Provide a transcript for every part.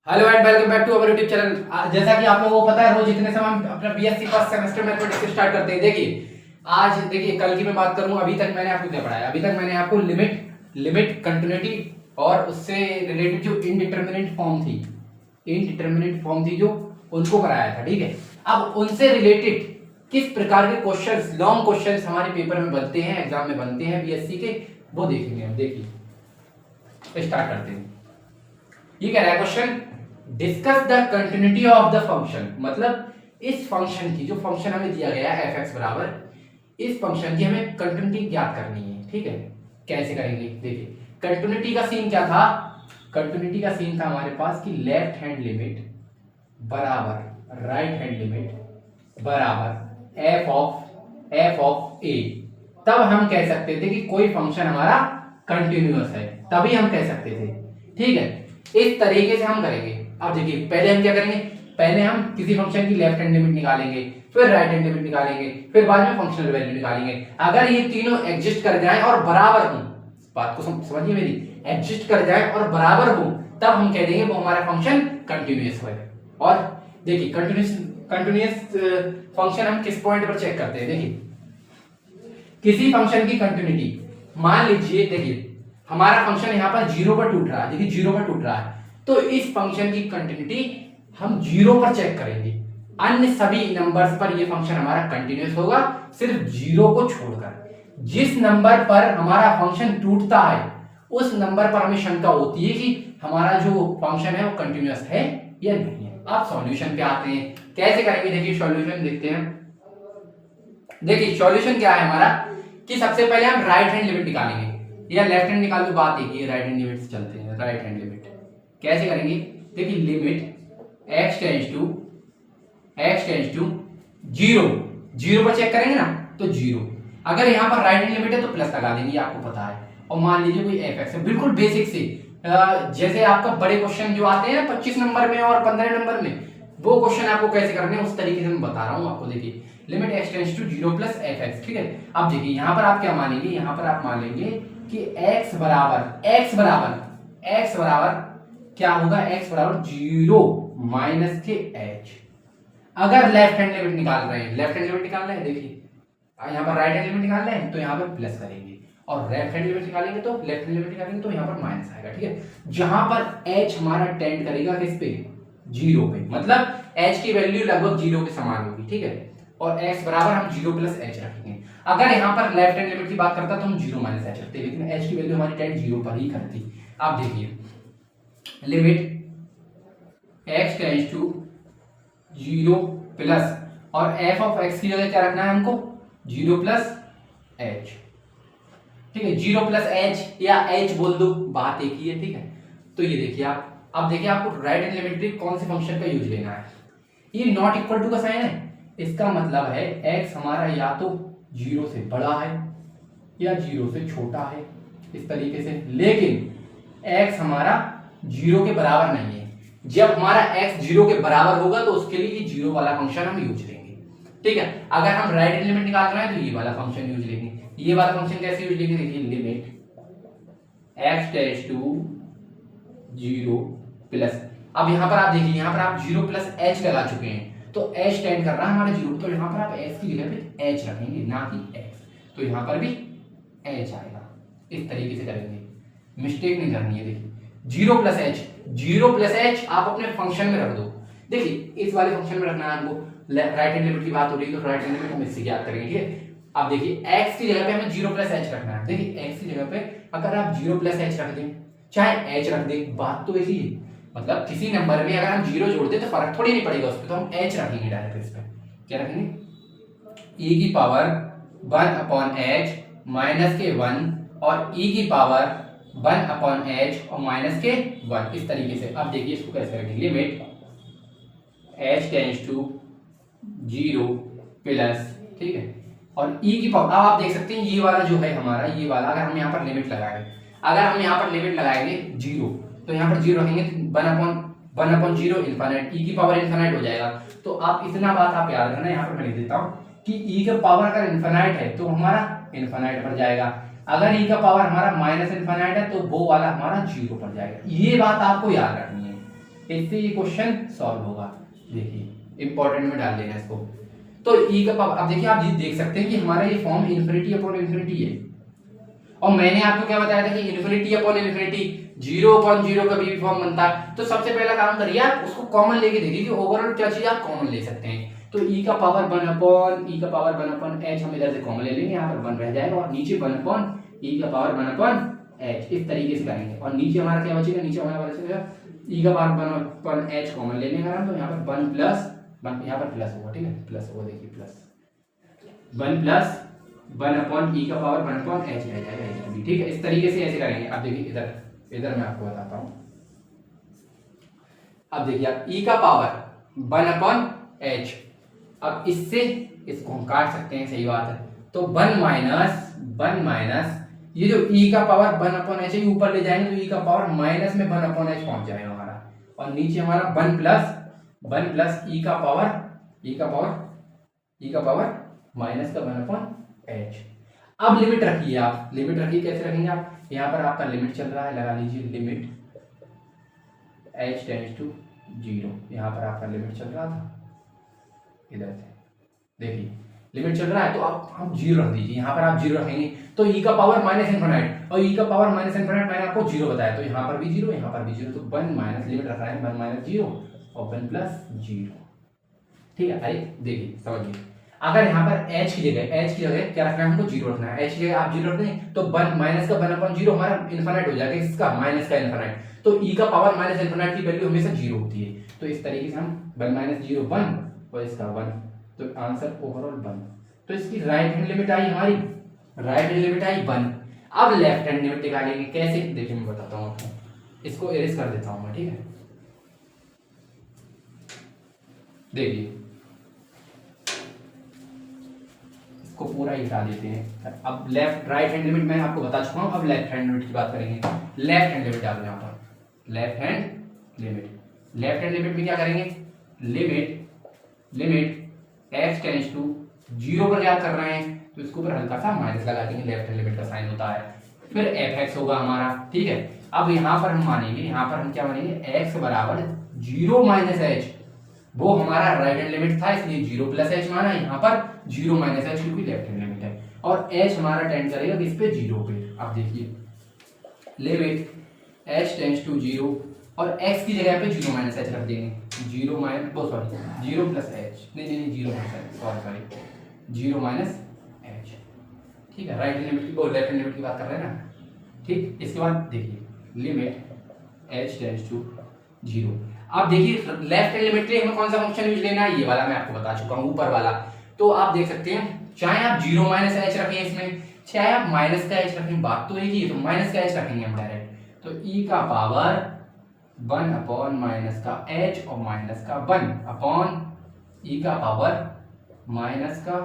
Hello and welcome back to our YouTube channel. जैसा कि आप लोगों को पता है, रोज इतने समय हम अपना BSc first semester mathematics start करते हैं। देखिए आज देखिए कल की मैं बात करूं, अभी तक मैंने आपको क्या पढ़ाया। अभी तक मैंने आपको लिमिट कंटिन्यूटी और उससे रिलेटेड जो इनडिटरमिनेट फॉर्म थी जो उनको कराया था। ठीक है, अब उनसे रिलेटेड किस प्रकार के क्वेश्चंस, लॉन्ग क्वेश्चंस हमारे पेपर में बनते हैं, एग्जाम में बनते हैं बीएससी के, वो देखेंगे हम। देखिए स्टार्ट करते हैं। ये कह रहा है question, discuss the continuity of the function. मतलब इस फंक्शन की, जो फंक्शन हमें दिया गया है एफ एक्स बराबर, इस फंक्शन की हमें कंटिन्यूटी ज्ञात करनी है। ठीक है, कैसे करेंगे? देखिए कंटिन्यूटी का सीन क्या था। कंटिन्यूटी का सीन था हमारे पास कि लेफ्ट हैंड लिमिट बराबर राइट हैंड लिमिट बराबर एफ ऑफ ए। तब हम कह सकते थे कि कोई फंक्शन हमारा कंटिन्यूअस है, तभी हम कह सकते थे। ठीक है, इस तरीके से हम करेंगे। अब देखिए पहले हम क्या करेंगे, पहले हम किसी फंक्शन की लेफ्ट हैंड लिमिट निकालेंगे, फिर राइट हैंड लिमिट निकालेंगे, फिर बाद में फंक्शनल वैल्यू निकालेंगे। अगर ये तीनों एग्जिस्ट कर जाएं और बराबर हों, बात को समझिए मेरी, एग्जिस्ट कर जाएं और बराबर हों, तब हम कह देंगे वो हमारा फंक्शन कंटिन्यूअस है। और देखिए कंटिन्यूअस फंक्शन हम किस पॉइंट पर चेक करते हैं। देखिए किसी फंक्शन की कंटिन्यूटी, मान लीजिए देखिए हमारा फंक्शन यहाँ पर 0 पर टूट रहा है। देखिए 0 पर टूट रहा है, तो इस फंक्शन की कंटिन्यूटी हम 0 पर चेक करेंगे। अन्य सभी नंबर्स पर ये फंक्शन हमारा कंटिन्यूअस होगा, सिर्फ 0 को छोड़कर। जिस नंबर पर हमारा फंक्शन टूटता है उस नंबर पर हमें शंका होती है कि हमारा जो फंक्शन है वो कंटिन्यूअस है या नहीं है। अब सॉल्यूशन पे आते हैं, कैसे करेंगे? देखिए सॉल्यूशन देखते हैं। देखिए सॉल्यूशन क्या है हमारा कि सबसे पहले हम राइट हैंड लिमिट निकालेंगे या लेफ्ट हैंड निकाल दो, बात एक ही है। राइट हैंड लिमिट से चलते हैं। राइट हैंड लिमिट कैसे करेंगे? देखिए लिमिट x टेंड्स टू 0 पर चेक करेंगे ना, तो 0। अगर यहाँ पर राइट हैंड लिमिट है तो प्लस लगा देंगे, आपको पता है। और मान लीजिए कोई fx है, बिल्कुल बेसिक से, जैसे आपका बड़े क्वेश्चन जो आते हैं 25 नंबर में और 15 नंबर में, वो क्वेश्चन आपको कैसे करने हैं उस तरीके से मैं बता रहा हूँ आपको। देखिए limit x tends to 0 plus fx। ठीक है, अब देखिए यहाँ पर आप क्या मानेंगे, यहाँ पर आप मान लेंगे कि x बराबर क्या होगा, x बराबर 0 माइनस के h। अगर लेफ्ट हैंड लिमिट निकाल रहे हैं, देखिए यहाँ पर राइट हैंड लिमिट निकाल रहे हैं तो यहाँ पर प्लस करेंगे, और लेफ्ट हैंड लिमिट निकालेंगे तो यहाँ पर माइनस आएगा। ठीक है, जहां पर h हमारा टेंड करेगा किस पे, 0 पे, मतलब h की वैल्यू लगभग 0 के समान होगी। ठीक है, और x बराबर हम 0 प्लस h रखेंगे। अगर यहाँ पर लेफ्ट हैंड लिमिट की बात करता तो हम 0 माइनस h रखते, लेकिन h की वैल्यू हमारी टेंड 0 पर ही करती। आप देखिए limit x tends to 0 plus, और f ऑफ x की जगह क्या रखना है हमको, 0 प्लस h। ठीक है, 0 प्लस h या h बोल दो, बात एक ही है। ठीक है, तो ये देखिए आप, अब देखिए आपको राइट हैंड लिमिट में कौन से फंक्शन का यूज लेना है। ये नॉट इक्वल टू का साइन है, इसका मतलब है x हमारा या तो 0 से बड़ा है या 0 से छोटा है, इस तरीके से। लेकिन x हमारा 0 के बराबर नहीं है। जब हमारा x 0 के बराबर होगा तो उसके लिए ये 0 वाला फंक्शन हम यूज लेंगे। ठीक है, अगर हम राइट हैंड लिमिट निकाल रहे हैं तो ये वाला फंक्शन यूज लेंगे। ये वाला फंक्शन कैसे यूज लेंगे? देखिए limit x tends to 0 plus, अब यहाँ पर आप देखिए, यहाँ पर आप 0 प्लस h लगा चुके हैं, तो h टेंड कर रहा है हमारे 0, तो यहाँ पर आप s की जगह पे h रखेंगे, ना कि x, तो यहाँ पर भी h आएगा। इस तरीके से करेंगे, मिस्टेक नहीं करनी है। देखिए 0 प्लस h आप अपने फंक्शन में रख दो। देखिए इस वाले फंक्शन में रखना है हमको, राइट हैंड लिमिट की बात हो रही है तो राइट हैंड लिमिट हम इससे ज्ञात करेंगे। ठीक है, अब देखिए x की जगह पे हमें 0 प्लस h रखना है। देखिए x की जगह पे अगर आप 0 प्लस h रख दें, चाहे h रख दें, बात तो ऐसी है। मतलब किसी नंबर में अगर हम 0 जोड़ दें तो फर्क थोड़ी नहीं पड़ेगा उस पर, तो हम h रखेंगे डायरेक्ट इस पे। क्या रखेंगे, e की पावर 1 अपॉन h माइनस के 1 और e की पावर 1 अपॉन h और माइनस के 1, इस तरीके से। अब देखिए इसको कैसे रखेंगे, limit h tends to 0 plus, ठीक है, और e की पावर, अब आप देख सकते हैं ये वाला जो है हमारा, ये वाला अगर हम यहाँ पर लिमिट लगाएंगे, अगर हम यहाँ पर लिमिट लगाएंगे 0, तो यहाँ पर 0 रखेंगे तो 1 अपॉन 0 इनफाइनाइट, e की पावर इनफाइनाइट हो जाएगा। तो आप इतना बात आप याद रखना, यहाँ पर मैं लिख देता हूँ कि e का पावर अगर इनफाइनाइट है तो हमारा इनफाइनाइट पर जाएगा, अगर e का पावर हमारा माइनस इनफाइनाइट है तो वो वाला हमारा 0 पर जाएगा। ये बात आपको याद रखनी है, इससे ये क्वेश्चन सॉल्व होगा। देखिए इंपॉर्टेंट में डाल देना इसको। तो ई का पावर, अब देखिए आप ये देख सकते हैं कि हमारा ये फॉर्म इन्फिनिटी अपॉन इन्फिनिटी है, और मैंने आपको क्या बताया था कि इन्फिनिटी अपॉन इन्फिनिटी 0/0 का भी फॉर्म बनता है। तो सबसे पहला काम करिए आप उसको कॉमन लेके देखिए कि ओवरऑल क्या चीज आप कॉमन ले सकते हैं। तो e का पावर 1 अपॉन h हम इधर से कॉमन ले लेंगे, यहाँ पर 1 रह जाएगा, और नीचे 1 अपॉन e का पावर 1 अपॉन h, इस तरीके से करेंगे। और नीचे हमारा क्या बचेगा, नीचे हमारा बचेगा e का पावर 1 अपॉन h कॉमन ले लेंगे हम, तो यहाँ पर 1 प्लस 1, यहाँ पर प्लस होगा, ठीक है, प्लस होगा, देखिए प्लस 1 प्लस 1 अपॉन e का पावर 1 अपॉन h रह जाएगा इधर भी, ठीक है। इस तरीके से ऐसे करेंगे। अब देखिए इधर मैं आपको बताता हूँ। अब देखिए आप e का पावर 1 अपॉन h, अब इससे इसको हम काट सकते हैं, सही बात है। तो 1 माइनस ये जो e का पावर 1 अपॉन h है ऊपर ले जाएंगे तो e का पावर माइनस में 1 अपॉन h पहुंच जाएगा हमारा, और नीचे हमारा 1 प्लस e का पावर माइनस का 1 अपॉन h। अब लिमिट रखिए आप, लिमिट रखिए, कैसे रखेंगे आप, यहाँ पर आपका लिमिट चल रहा है, लगा लीजिए लिमिट h टेंड्स टू 0, यहाँ पर आपका लिमिट चल रहा था इधर से, देखिए लिमिट चल रहा है, तो आप 0 रख दीजिए, यहाँ पर आप 0 रखेंगे तो e का पावर माइनस इनफिनिट, और e का पावर माइनस इनफिनिट मैंने आपको 0 बताया, तो यहाँ पर भी 0, यहाँ पर भी 0, तो 1 माइनस लिमिट रख रहा है 1 माइनस 0 और 1 प्लस 0, ठीक है। अरे देखिए समझिए, अगर यहाँ पर h की जगह क्या रखना है, हमको 0 रखना है, h की जगह आप 0 रख दें तो 1 माइनस का 1 अपॉन 0 हमारा इनफिनिट हो जाएगा, इसका माइनस का इनफिनिट, तो e का पावर माइनस इनफिनिट की वैल्यू हमेशा 0 होती है, तो इस तरीके से हम 1 माइनस 0 1 और इसका 1, तो आंसर ओवरऑल 1। तो इसकी राइट हैंड लिमिट आई हमारी, राइट हैंड लिमिट आई 1। अब लेफ्ट हैंड लिमिट निकालेंगे कैसे, देखिए मैं बताता हूँ आपको, इसको इरेज कर देता हूँ मैं, ठीक है। देखिए इसको पूरा ही हटा देते हैं। अब राइट हैंड लिमिट मैं आपको बता चुका हूँ, अब लेफ्ट हैंड लिमिट की बात करेंगे। लेफ्ट हैंड लिमिट डालो यहाँ पर, लेफ्ट हैंड लिमिट में क्या करेंगे, लिमिट x टेंड्स टू 0 पर याद कर रहे हैं तो इसके ऊपर हल्का सा माइनस लगा देंगे, लेफ्ट हैंड लिमिट का साइन होता है, फिर fx होगा हमारा, ठीक है। अब यहाँ पर हम मानेंगे, यहाँ पर हम क्या मानेंगे, x बराबर 0 माइनस h, वो हमारा राइट हैंड लिमिट था इसलिए 0 प्लस h माना, यहाँ पर 0 माइनस h क्योंकि लेफ्ट हैंड लिमिट है, और h हमारा टेंड करेगा किस पे, 0 पे। अब देखिए लिमिट h टेंड्स टू 0 और x की जगह पे 0 माइनस h रख देंगे, 0 प्लस h, नहीं 0 माइनस सॉरी 0 माइनस h, ठीक है। राइट हैंड लिमिट की, लेफ्ट हैंड लिमिट की बात कर रहे हैं ना, ठीक। इसके बाद देखिए लिमिट h टेंड्स टू 0। अब देखिए लेफ्ट हैंड लिमिट के लिए हमें कौन सा फंक्शन यूज लेना है, ये वाला मैं आपको बता चुका हूँ, ऊपर वाला। तो आप देख सकते हैं, चाहे आप 0 माइनस h रखें इसमें, चाहे आप माइनस का h रखें, बात तो एक ही है, तो माइनस का h रखेंगे हम डायरेक्ट, तो e का पावर 1 अपॉन माइनस का h और माइनस का 1 अपॉन e का पावर माइनस का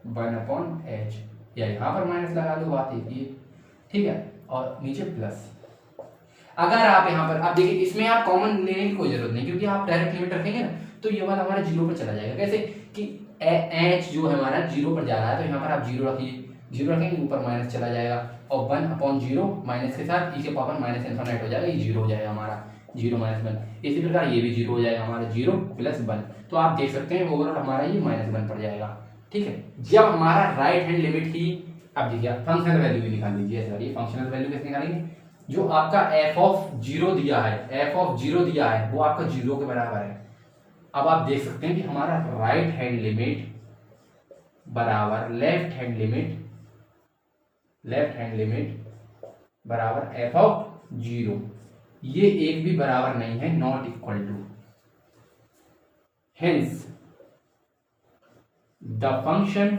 1 अपॉन h, या यहाँ पर माइनस लगा दो, बात एक ही, ठीक है, और नीचे प्लस। अगर आप यहाँ पर, आप देखिए इसमें आप कॉमन लेने की कोई जरूरत नहीं, क्योंकि आप डायरेक्ट लिमिट रखेंगे ना तो ये वाला हमारा 0 पर चला जाएगा। कैसे कि h जो है हमारा 0 पर जा रहा है, तो यहाँ पर आप 0 रखिए, 0 रखेंगे ऊपर माइनस चला जाएगा, और 1 अपॉन 0 माइनस के साथ e के पावर माइनस इनफिनिट हो जाएगा, ये 0 हो जाएगा हमारा, 0 माइनस 1। इसी प्रकार ये भी 0 हो जाएगा हमारा, 0 प्लस 1। तो आप देख सकते हैं ओवरऑल हमारा ये -1 पड़ जाएगा, ठीक है। जब हमारा राइट हैंड लिमिट की, अब देखिए फंक्शनल वैल्यू भी निकाल लीजिए, सॉरी फंक्शनल वैल्यू कैसे निकालेंगे, जो आपका f ऑफ 0 दिया है वो आपका 0 के बराबर है। अब आप देख सकते हैं कि हमारा राइट हैंड लिमिट बराबर लेफ्ट हैंड लिमिट बराबर f ऑफ 0, ये एक भी बराबर नहीं है, not equal to, hence the function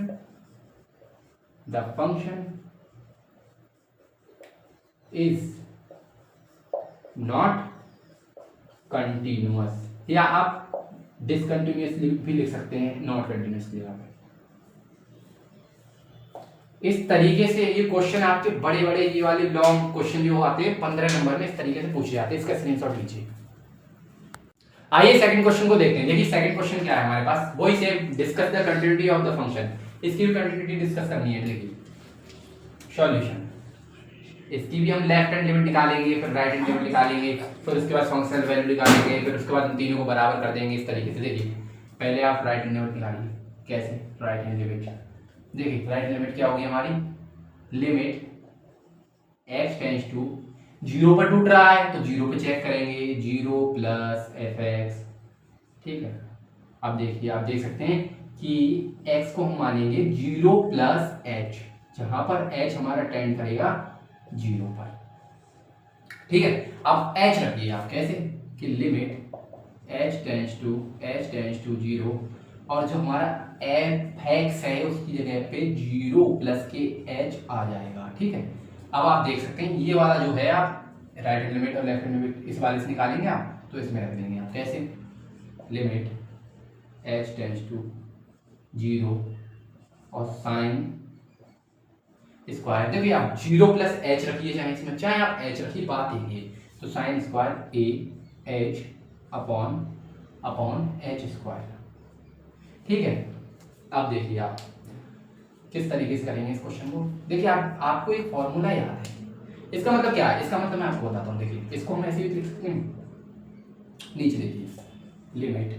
is not continuous, या आप डिसकंटिन्यूअसली भी लिख सकते हैं, नॉट कंटिन्यूअसली। इस तरीके से ये क्वेश्चन आपके बड़े बड़े ये वाले लॉन्ग क्वेश्चन जो आते हैं 15 नंबर में, इस तरीके से पूछे जाते हैं, इसका स्क्रीनशॉट लीजिए। आइए सेकंड क्वेश्चन को देखते हैं। देखिए सेकंड क्वेश्चन क्या है हमारे पास, वही same, discuss the continuity of the function, इसकी भी कंटिन्यूटी डिस्कस करनी है। देखिए सॉल्यूशन, इसकी भी हम लेफ्ट हैंड लिमिट निकालेंगे, फिर राइट हैंड लिमिट निकालेंगे, फिर उसके बाद फंक्शनल वैल्यू निकालेंगे, फिर उसके बाद इन तीनों को बराबर कर देंगे इस तरीके से। देखिए पहले आप राइट हैंड लिमिट निकालिए। कैसे राइट हैंड लिमिट? देखिए राइट हैंड लिमिट क्या होगी हमारी, लिमिट x टेंड्स टू 0 पर टूट रहा है तो 0 पे चेक करेंगे, 0 प्लस fx। ठीक है, अब देखिए आप देख सकते हैं कि x को हम मानेंगे 0 प्लस h, जहां पर h हमारा टेंड करेगा 0 पर। ठीक है, अब h रखिए आप कैसे कि लिमिट h टेंड्स टू 0 और जो हमारा fx है उसकी जगह पे 0 प्लस के h आ जाएगा। ठीक है, अब आप देख सकते हैं ये वाला जो है आप राइट हैंड लिमिट और लेफ्ट हैंड लिमिट इस वाले से निकालेंगे आप, तो इसमें रख देंगे आप कैसे, लिमिट h टेंड्स टू 0 और साइन स्क्वायर। देखिए आप 0 प्लस h रखिए चाहे इसमें, चाहे आप h रखिए, बात एक ही। तो sign square a h upon h square. ठीक है, अब देखिए आप किस तरीके से करेंगे इस क्वेश्चन को। देखिए आपको एक फॉर्मूला याद है, इसका मतलब क्या है, इसका मतलब मैं आपको बताता हूँ। देखिए इसको हम ऐसे भी लिख सकते हैं, नीचे देखिए लिमिट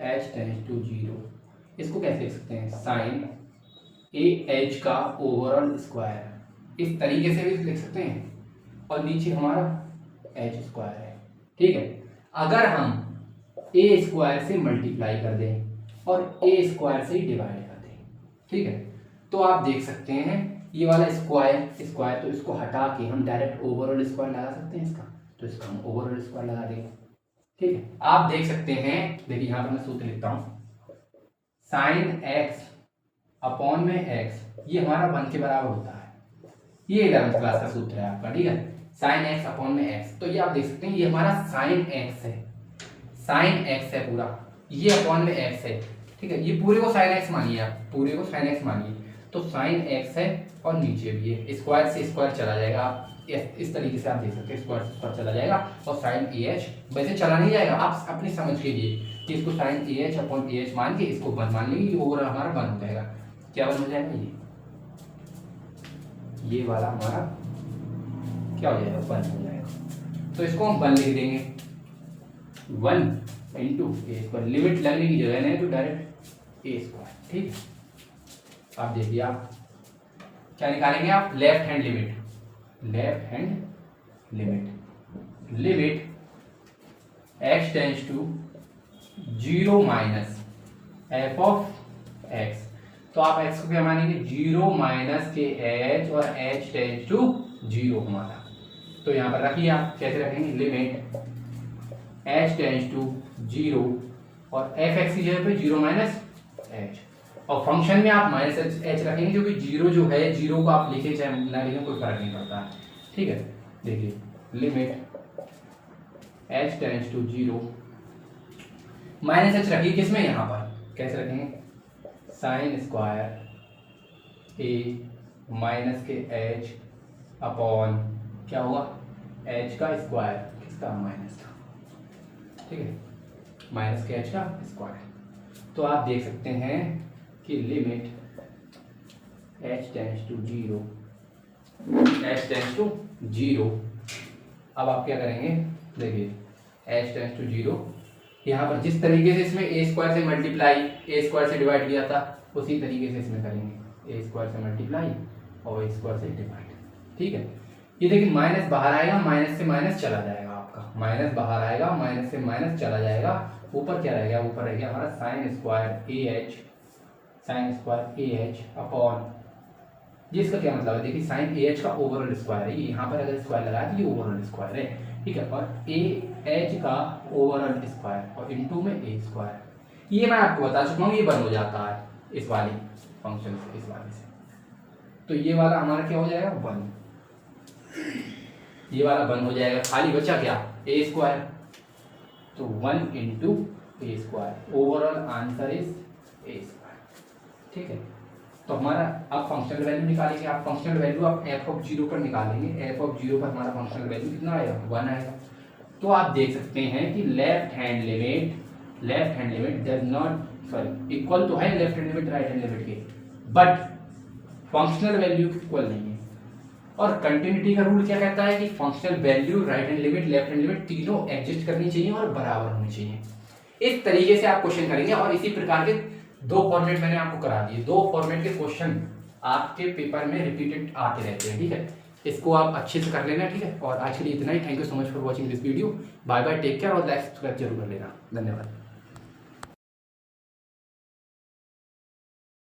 h टेंड्स टू 0, इसको कैसे लिख सकते हैं, साइन a h का ओवरऑल स्क्वायर, इस तरीके से भी लिख सकते हैं, और नीचे हमारा h स्क्वायर है। ठीक है, अगर हम a स्क्वायर से मल्टीप्लाई कर दें और a स्क्वायर से ही डिवाइड कर दें, ठीक है, तो आप देख सकते हैं ये वाला स्क्वायर तो इसको हटा के हम डायरेक्ट ओवरऑल स्क्वायर लगा सकते हैं इसका, तो इसका हम ओवरऑल स्क्वायर लगा देंगे। ठीक है, आप देख सकते हैं, देखिए यहाँ पर मैं सूत्र लिखता हूँ, साइन x अपॉन में x, ये हमारा 1 के बराबर होता है। ये 11th क्लास का सूत्र है आपका। ठीक है, साइन x अपॉन में x, तो ये आप देख सकते हैं ये हमारा साइन x है, साइन x है पूरा, ये अपॉन में x है। ठीक है, ये पूरे को साइन x मानिए, आप पूरे को साइन x मानिए, तो साइन x है और नीचे भी है, स्क्वायर से स्क्वायर चला जाएगा। आप इस तरीके से आप देख सकते हैं, स्क्वायर से स्क्वायर चला जाएगा और साइन ah वैसे चला नहीं जाएगा, आप अपनी समझ के लिए कि इसको साइन ah अपॉन ah मान के इसको 1 मान लेंगे, ये ओवरऑल हमारा 1 हो जाएगा। क्या 1 हो जाएगा, ये वाला हमारा क्या हो जाएगा, 1 हो जाएगा। तो इसको हम 1 लिख देंगे, 1 इंटू ए स्क्वायर, लिमिट लगने की जगह नहीं तो डायरेक्ट ए स्क्वायर। ठीक है, आप देखिए आप क्या निकालेंगे, आप left hand limit, limit x tends to 0 minus f of x, तो आप x को क्या मानेंगे, 0 माइनस के h और h टेंड्स टू 0 हमारा, तो यहाँ पर रखिए आप कैसे रखेंगे, लिमिट h टेंड्स टू 0 और fx की जगह पे 0 माइनस h, और फंक्शन में आप माइनस h रखेंगे क्योंकि 0 जो है 0 को आप लिखे चाहे ना लिखें कोई फर्क नहीं पड़ता है। ठीक है, देखिए limit h tends to 0 minus h रखिए किसमें, यहाँ पर कैसे रखेंगे, साइन स्क्वायर a माइनस के h अपॉन क्या होगा, h का स्क्वायर, किसका, माइनस का। ठीक है, माइनस के h का स्क्वायर। तो आप देख सकते हैं कि लिमिट h टेंड्स टू 0, अब आप क्या करेंगे, देखिए h टेंड्स टू 0, यहाँ पर जिस तरीके से इसमें a स्क्वायर से मल्टीप्लाई a स्क्वायर से डिवाइड किया था उसी तरीके से इसमें करेंगे, a स्क्वायर से मल्टीप्लाई और a स्क्वायर से डिवाइड। ठीक है, ये देखिए माइनस बाहर आएगा, माइनस से माइनस चला जाएगा, आपका माइनस बाहर आएगा, माइनस से माइनस चला जाएगा, ऊपर क्या रहेगा, ऊपर रहेगा हमारा साइन स्क्वायर ah अपॉन, जिसका क्या मतलब है, देखिए साइन ah का ओवरऑल स्क्वायर है, ये यहाँ पर अगर स्क्वायर लगाया तो ये ओवरऑल स्क्वायर है। ठीक है, और ah का ओवरऑल स्क्वायर और इनटू में a स्क्वायर, ये मैं आपको बता चुका हूँ, ये बन हो जाता है इस वाली फंक्शन से, इस वाले से, तो ये वाला हमारा क्या हो जाएगा, 1, ये वाला 1 हो जाएगा, खाली बचा क्या, a स्क्वायर, तो 1 into A square, overall answer is a square. ठीक है, तो हमारा अब फंक्शनल वैल्यू निकालेंगे, आप फंक्शनल वैल्यू आप f ऑफ 0 पर निकालेंगे, f ऑफ 0 पर हमारा फंक्शनल वैल्यू कितना आएगा, 1 आएगा। तो आप देख सकते हैं कि left hand limit does not, sorry equal तो है left hand limit right hand limit के, बट फंक्शनल वैल्यू इक्वल नहीं है, और कंटिन्यूटी का रूल क्या कहता है कि functional value, right hand limit, left hand limit तीनों एग्जिस्ट करनी चाहिए और बराबर होनी चाहिए। इस तरीके से आप क्वेश्चन करेंगे और इसी प्रकार के 2 फॉर्मेट मैंने आपको करा दिए। 2 फॉर्मेट के क्वेश्चन आपके पेपर में रिपीटेड आते रहते हैं, ठीक है। इसको आप अच्छे से कर लेना, ठीक है। और आज के लिए इतना ही। Thank you so much for watching this video. Bye bye, take care और लाइक सब्सक्राइब जरूर कर लेना। धन्यवाद।